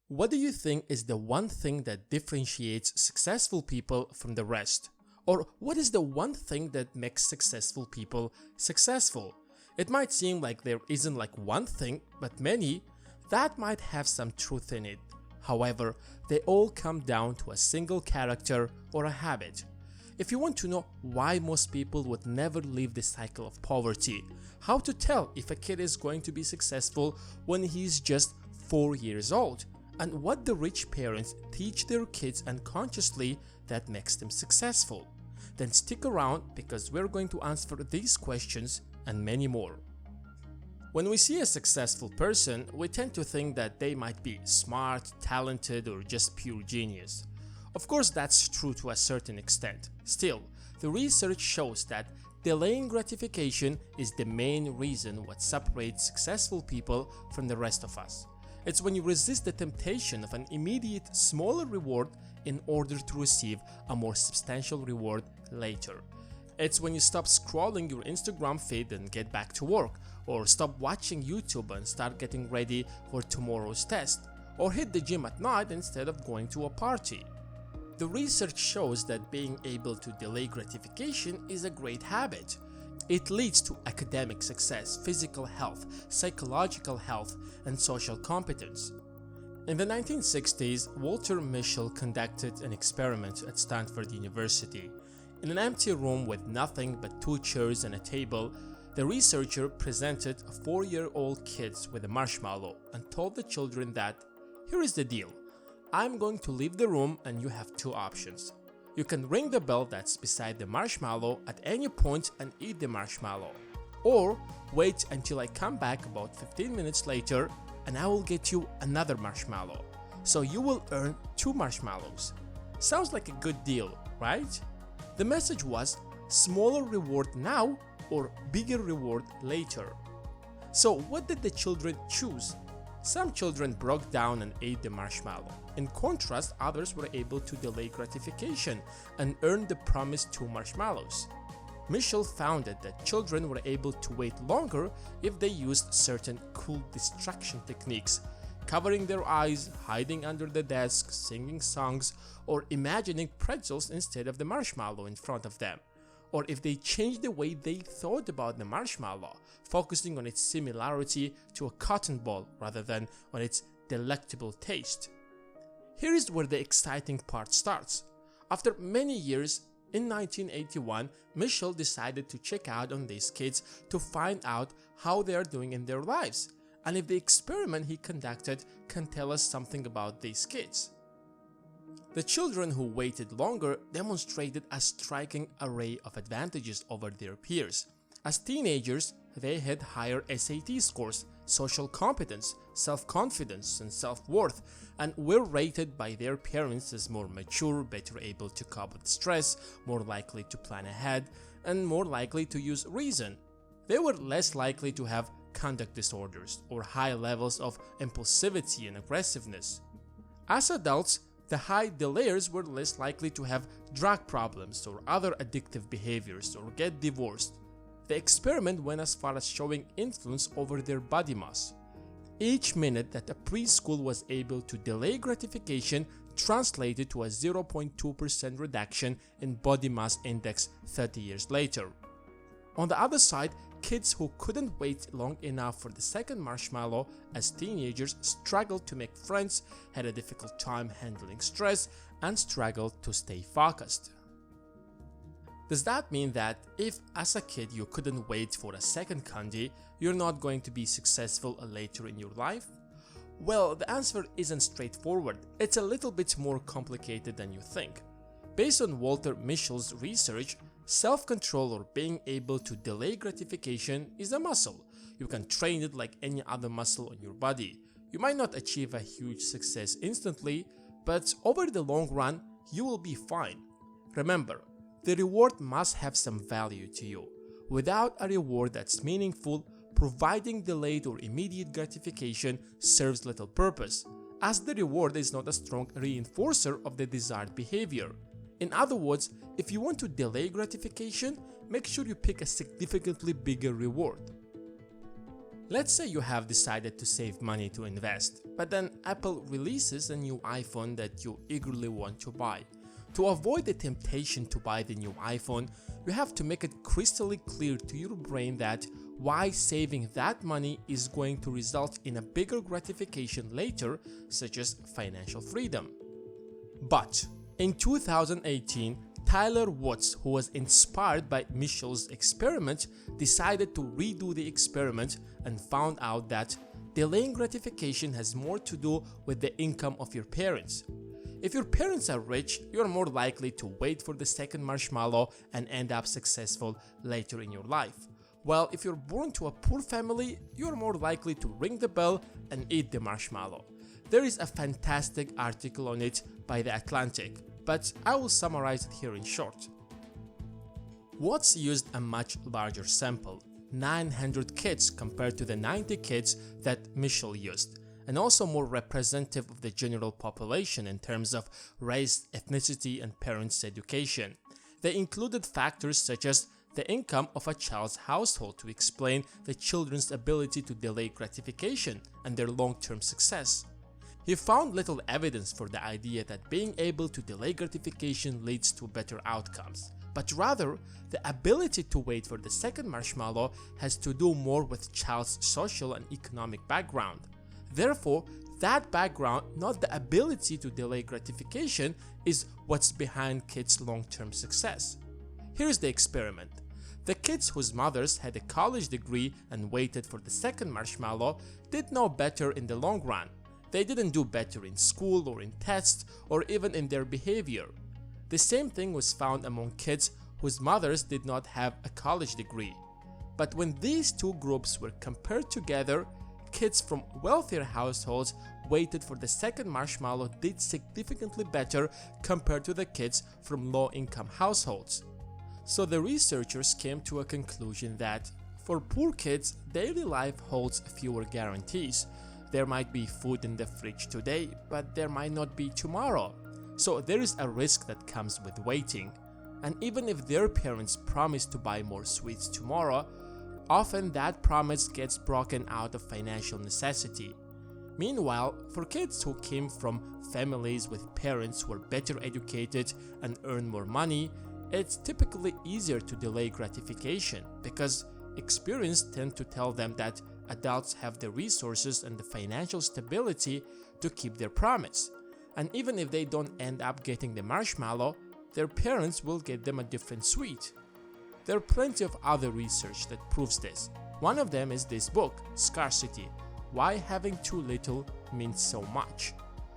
What do you think is the one thing that differentiates successful people from the rest? Or what is the one thing that makes successful people successful? It might seem like there isn't like one thing, but many that might have some truth in it. However, they all come down to a single character or a habit. If you want to know why most people would never leave the cycle of poverty, how to tell if a kid is going to be successful when he's just 4 years old, and what the rich parents teach their kids unconsciously that makes them successful, then stick around because we're going to answer these questions and many more. When we see a successful person, we tend to think that they might be smart, talented, or just pure genius. Of course, that's true to a certain extent. Still, the research shows that delaying gratification is the main reason what separates successful people from the rest of us. It's when you resist the temptation of an immediate, smaller reward in order to receive a more substantial reward later. It's when you stop scrolling your Instagram feed and get back to work, or stop watching YouTube and start getting ready for tomorrow's test, or hit the gym at night instead of going to a party. The research shows that being able to delay gratification is a great habit. It leads to academic success, physical health, psychological health, and social competence. In the 1960s, Walter Mischel conducted an experiment at Stanford University. In an empty room with nothing but 2 chairs and a table, the researcher presented 4-year-old kids with a marshmallow and told the children that, "Here is the deal. I'm going to leave the room and you have 2 options. You can ring the bell that's beside the marshmallow at any point and eat the marshmallow. Or wait until I come back about 15 minutes later and I will get you another marshmallow. So you will earn 2 marshmallows." Sounds like a good deal, right? The message was smaller reward now or bigger reward later. So what did the children choose? Some children broke down and ate the marshmallow. In contrast, others were able to delay gratification and earn the promised 2 marshmallows. Mischel found that children were able to wait longer if they used certain cool distraction techniques, covering their eyes, hiding under the desk, singing songs, or imagining pretzels instead of the marshmallow in front of them. Or if they changed the way they thought about the marshmallow, focusing on its similarity to a cotton ball rather than on its delectable taste. Here is where the exciting part starts. After many years, in 1981, Mischel decided to check out on these kids to find out how they are doing in their lives, and if the experiment he conducted can tell us something about these kids. The children who waited longer demonstrated a striking array of advantages over their peers. As teenagers, they had higher SAT scores, social competence, self-confidence, and self-worth, and were rated by their parents as more mature, better able to cope with stress, more likely to plan ahead, and more likely to use reason. They were less likely to have conduct disorders or high levels of impulsivity and aggressiveness. As adults, the high delayers were less likely to have drug problems or other addictive behaviors or get divorced. The experiment went as far as showing influence over their body mass. Each minute that a preschool was able to delay gratification translated to a 0.2% reduction in body mass index 30 years later. On the other side, kids who couldn't wait long enough for the second marshmallow as teenagers struggled to make friends, had a difficult time handling stress, and struggled to stay focused. Does that mean that if as a kid you couldn't wait for a second candy, you're not going to be successful later in your life? Well, the answer isn't straightforward. It's a little bit more complicated than you think. Based on Walter Mischel's research, self-control or being able to delay gratification is a muscle. You can train it like any other muscle on your body. You might not achieve a huge success instantly, but over the long run, you will be fine. Remember, the reward must have some value to you. Without a reward that's meaningful, providing delayed or immediate gratification serves little purpose, as the reward is not a strong reinforcer of the desired behavior. In other words, if you want to delay gratification, make sure you pick a significantly bigger reward. Let's say you have decided to save money to invest, but then Apple releases a new iPhone that you eagerly want to buy. To avoid the temptation to buy the new iPhone, you have to make it crystal clear to your brain that why saving that money is going to result in a bigger gratification later, such as financial freedom. But in 2018, Tyler Woods, who was inspired by Michel's experiment, decided to redo the experiment and found out that delaying gratification has more to do with the income of your parents. If your parents are rich, you're more likely to wait for the second marshmallow and end up successful later in your life. While if you're born to a poor family, you're more likely to ring the bell and eat the marshmallow. There is a fantastic article on it by The Atlantic, but I will summarize it here in short. Watts used a much larger sample, 900 kids compared to the 90 kids that Michel used, and also more representative of the general population in terms of race, ethnicity, and parents' education. They included factors such as the income of a child's household to explain the children's ability to delay gratification and their long-term success. He found little evidence for the idea that being able to delay gratification leads to better outcomes, but rather, the ability to wait for the second marshmallow has to do more with child's social and economic background. Therefore, that background, not the ability to delay gratification, is what's behind kids' long-term success. Here's the experiment. The kids whose mothers had a college degree and waited for the second marshmallow did no better in the long run. They didn't do better in school or in tests or even in their behavior. The same thing was found among kids whose mothers did not have a college degree. But when these two groups were compared together, kids from wealthier households waited for the second marshmallow did significantly better compared to the kids from low-income households. So the researchers came to a conclusion that for poor kids, daily life holds fewer guarantees. There might be food in the fridge today, but there might not be tomorrow. So there is a risk that comes with waiting. And even if their parents promise to buy more sweets tomorrow, often that promise gets broken out of financial necessity. Meanwhile, for kids who came from families with parents who are better educated and earn more money, it's typically easier to delay gratification because experience tends to tell them that adults have the resources and the financial stability to keep their promise. And even if they don't end up getting the marshmallow, their parents will get them a different sweet. There are plenty of other research that proves this. One of them is this book, Scarcity: Why Having Too Little Means So Much.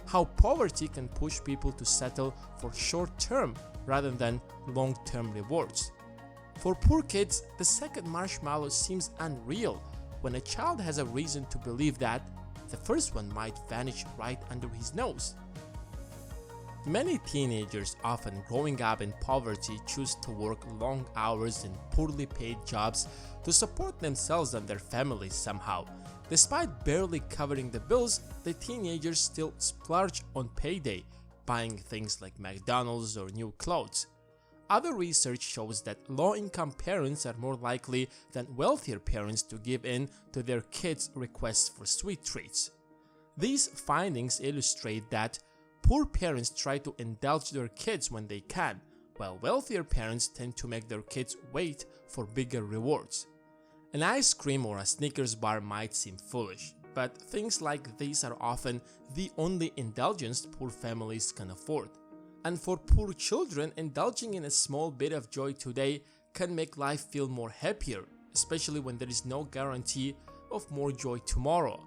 How poverty can push people to settle for short-term rather than long-term rewards. For poor kids, the second marshmallow seems unreal when a child has a reason to believe that the first one might vanish right under his nose. Many teenagers, often growing up in poverty, choose to work long hours in poorly paid jobs to support themselves and their families somehow. Despite barely covering the bills, the teenagers still splurge on payday, buying things like McDonald's or new clothes. Other research shows that low-income parents are more likely than wealthier parents to give in to their kids' requests for sweet treats. These findings illustrate that poor parents try to indulge their kids when they can, while wealthier parents tend to make their kids wait for bigger rewards. An ice cream or a Snickers bar might seem foolish, but things like these are often the only indulgence poor families can afford. And for poor children, indulging in a small bit of joy today can make life feel more happier, especially when there is no guarantee of more joy tomorrow.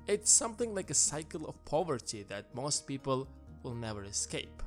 It's something like a cycle of poverty that most people will never escape.